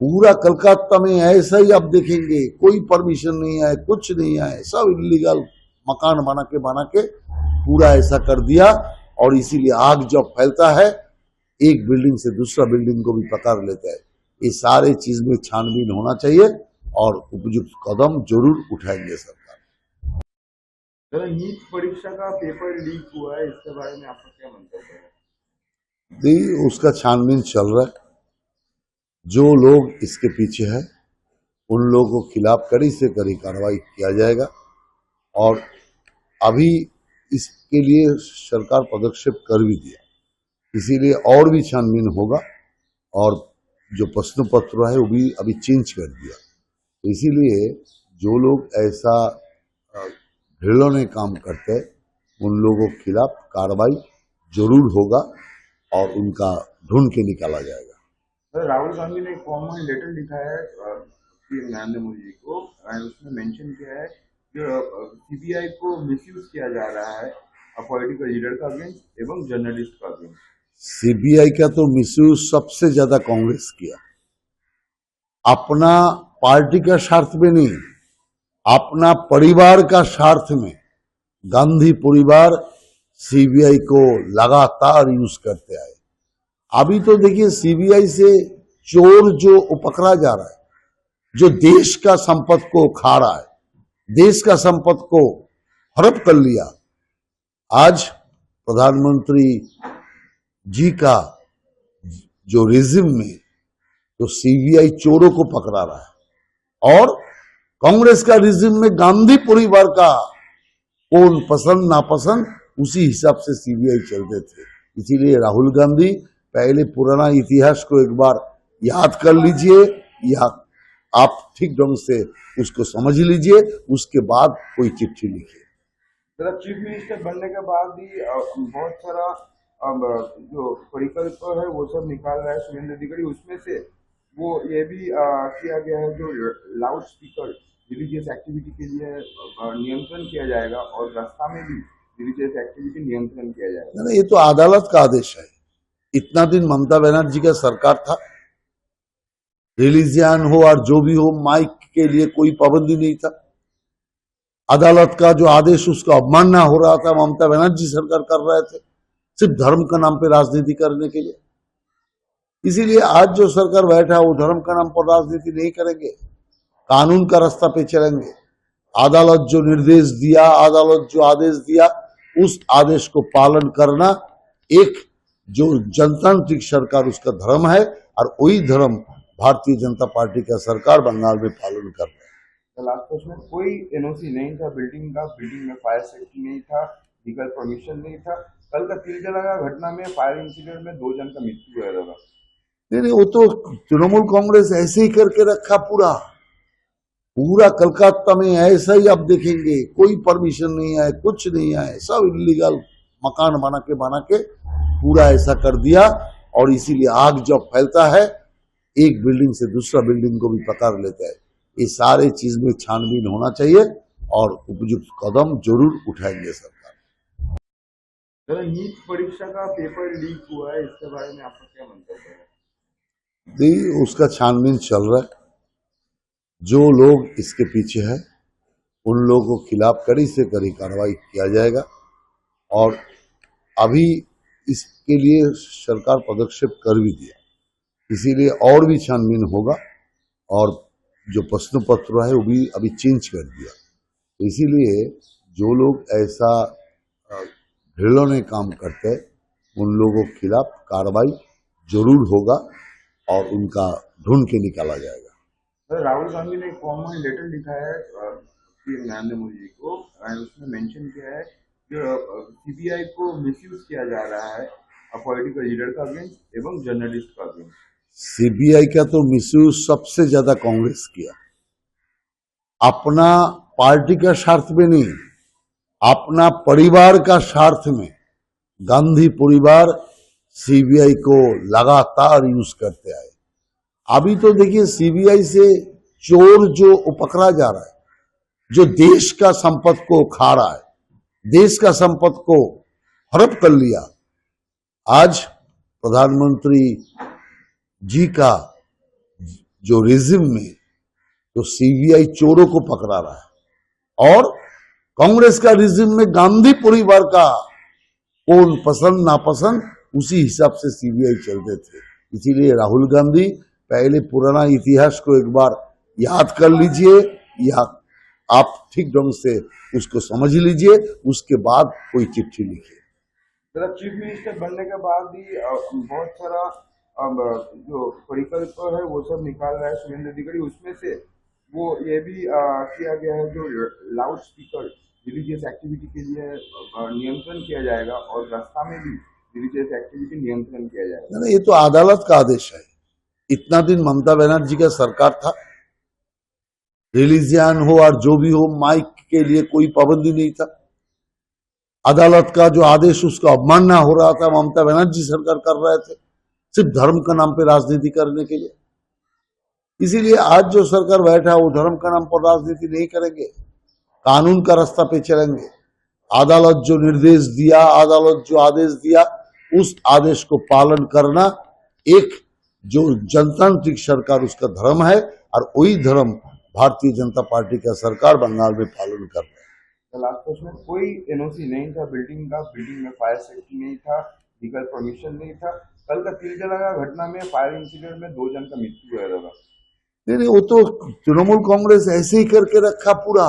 पूरा कलकत्ता में ऐसा ही आप देखेंगे, कोई परमिशन नहीं है, कुछ नहीं है, सब इलीगल मकान बना के पूरा ऐसा कर दिया। और इसीलिए आग जब फैलता है एक बिल्डिंग से दूसरा बिल्डिंग को भी पकड़ लेता है। ये सारे चीज में छानबीन होना चाहिए और उपयुक्त कदम जरूर उठाएंगे सरकार। नीट परीक्षा का पेपर लीक हुआ है, इसके बारे में आपका क्या मंतव्य है? उसका छानबीन चल रहा है। जो लोग इसके पीछे है उन लोगों के खिलाफ कड़ी से कड़ी कार्रवाई किया जाएगा। और अभी इसके लिए सरकार पदक्षेप कर भी दिया, इसीलिए और भी छानबीन होगा। और जो प्रश्न पत्र है वो भी अभी चेंज कर दिया। तो इसीलिए जो लोग ऐसा घृणनीय काम करते हैं उन लोगों के खिलाफ कार्रवाई जरूर होगा और उनका ढूंढ के निकाला जाएगा। राहुल गांधी ने एक कॉमन लेटर लिखा है नरेंद्र मोदी जी को, उसमें मेंशन किया है कि सीबीआई को मिसयूज किया जा रहा है पॉलिटिकल लीडर का अगेंस्ट एवं जर्नलिस्ट का अगेंस्ट। सीबीआई का तो मिसयूज सबसे ज्यादा कांग्रेस किया, अपना पार्टी का स्वार्थ में नहीं, अपना परिवार का स्वार्थ में। गांधी परिवार सीबीआई को लगातार यूज करते आए। अभी तो देखिए सीबीआई से चोर जो पकड़ा जा रहा है, जो देश का संपत्ति को खा रहा है, देश का संपत्ति को हड़प कर लिया। आज प्रधानमंत्री जी का जो रिजिम में तो सीबीआई चोरों को पकड़ा रहा है और कांग्रेस का रिजिम में गांधी परिवार का कौन पसंद नापसंद उसी हिसाब से सीबीआई चलते थे। इसीलिए राहुल गांधी पहले पुराना इतिहास को एक बार याद कर लीजिए या आप ठीक ढंग से उसको समझ लीजिए, उसके बाद कोई चिट्ठी लिखिए। चीफ मिनिस्टर बनने के बाद ही बहुत सारा जो परिकल्प है वो सब निकाल रहा है सुरेंद्र अधिकारी। उसमें से वो ये भी किया गया है जो लाउड स्पीकर रिलीजियस एक्टिविटी के लिए नियंत्रण किया जाएगा और रास्ता में भी रिलीजियस एक्टिविटी नियंत्रण किया जाएगा। नहीं, ये तो अदालत का आदेश है। इतना दिन ममता बनर्जी का सरकार था, रिलीजियन हो और जो भी हो माइक के लिए कोई पाबंदी नहीं था। अदालत का जो आदेश उसका अवमानना हो रहा था, ममता बनर्जी सरकार कर रहे थे सिर्फ धर्म का नाम पे राजनीति करने के लिए। इसीलिए आज जो सरकार बैठा वो धर्म का नाम पर राजनीति नहीं करेंगे, कानून का रास्ता पे चलेंगे। अदालत जो निर्देश दिया, अदालत जो आदेश दिया, उस आदेश को पालन करना एक जो जनतांत्रिक सरकार उसका धर्म है और वही धर्म भारतीय जनता पार्टी का सरकार बंगाल में पालन कर रहा है। लास्ट क्वेश्चन, कोई एनओसी नहीं था बिल्डिंग का, बिल्डिंग में फायर सेफ्टी नहीं था, लीगल परमिशन नहीं था। कल का तिलजला घटना में फायर इंसिडेंट में 2 जन का मृत्यु हुआ था। नहीं, वो तो तृणमूल कांग्रेस ऐसे ही करके रखा। पूरा कलकत्ता में ऐसा ही आप देखेंगे, कोई परमिशन नहीं है, कुछ नहीं है, सब इलीगल मकान बना के पूरा ऐसा कर दिया। और इसीलिए आग जब फैलता है एक बिल्डिंग से दूसरा बिल्डिंग को भी पकड़ लेता है। ये सारे चीज में छानबीन होना चाहिए और उपयुक्त कदम जरूर उठाएंगे सरकार। नीट परीक्षा का पेपर लीक हुआ है, इसके बारे में आपका क्या मंतव्य है? उसका छानबीन चल रहा है। जो लोग इसके पीछे है उन लोगों के खिलाफ कड़ी से कड़ी कार्रवाई किया जाएगा। और अभी इसके लिए सरकार पदक्षेप कर भी दिया, इसीलिए और भी छानबीन होगा। और जो प्रश्न पत्र है वो भी अभी चेंज कर दिया। तो इसीलिए जो लोग ऐसा घृणनीय काम करते हैं उन लोगों के खिलाफ कार्रवाई जरूर होगा और उनका ढूंढ के निकाला जाएगा। राहुल गांधी ने एक कॉमन लेटर लिखा है नरेंद्र मोदी जी को, उसमें मेंशन किया है कि सीबीआई को मिसयूज किया जा रहा है पॉलिटिकल लीडर का अगेंस्ट एवं जर्नलिस्ट का अगेंस्ट। सीबीआई का तो मिसयूज सबसे ज्यादा कांग्रेस किया, अपना पार्टी का स्वार्थ में नहीं, अपना परिवार का स्वार्थ में। गांधी परिवार सीबीआई को लगातार यूज करते आए। अभी तो देखिए सीबीआई से चोर जो पकड़ा जा रहा है, जो देश का संपत्ति को खा रहा है, देश का संपत्ति को हड़प कर लिया। आज प्रधानमंत्री जी का जो रिजिम में तो सीबीआई चोरों को पकड़ा रहा है, और कांग्रेस का रिजिम में गांधी परिवार का कौन पसंद नापसंद उसी हिसाब से सीबीआई चलते थे। इसीलिए राहुल गांधी पहले पुराना इतिहास को एक बार याद कर लीजिए, या आप ठीक ढंग से उसको समझ लीजिए, उसके बाद कोई चिट्ठी लिखिए। जरा चीफ मिनिस्टर बनने के बाद ही बहुत सारा जो परिकल्प है वो सब निकाल रहा है सुरेंद्र अधिकारी। उसमें से वो ये भी किया गया है जो लाउड स्पीकर रिलीजियस एक्टिविटी के लिए नियंत्रण किया जाएगा, और रास्ता में भी रिलीजियस एक्टिविटी नियंत्रण किया जाएगा। नहीं, ये तो अदालत का आदेश है। इतना दिन ममता बनर्जी का सरकार था, रिलीजियन हो और जो भी हो, माइक के लिए कोई पाबंदी नहीं था। अदालत का जो आदेश उसका अवमानना हो रहा था, ममता बनर्जी सरकार कर रहे थे सिर्फ धर्म के नाम पे राजनीति करने के लिए। इसीलिए आज जो सरकार बैठा वो धर्म का नाम पर राजनीति नहीं करेंगे, कानून का रास्ता पे चलेंगे। अदालत जो निर्देश दिया, अदालत जो आदेश दिया, उस आदेश को पालन करना एक जो जनतांत्रिक सरकार उसका धर्म है, और वही धर्म भारतीय जनता पार्टी का सरकार बंगाल में पालन कर रहा है। लास्ट क्वेश्चन, कोई एनओसी नहीं था बिल्डिंग का, बिल्डिंग में फायर सेफ्टी नहीं था, लीगल परमिशन नहीं था। कल का तिलजला घटना में फायर इंसिडेंट में 2 जन का मृत्यु हुआ था। नहीं, वो तो तृणमूल कांग्रेस ऐसे ही करके रखा पूरा।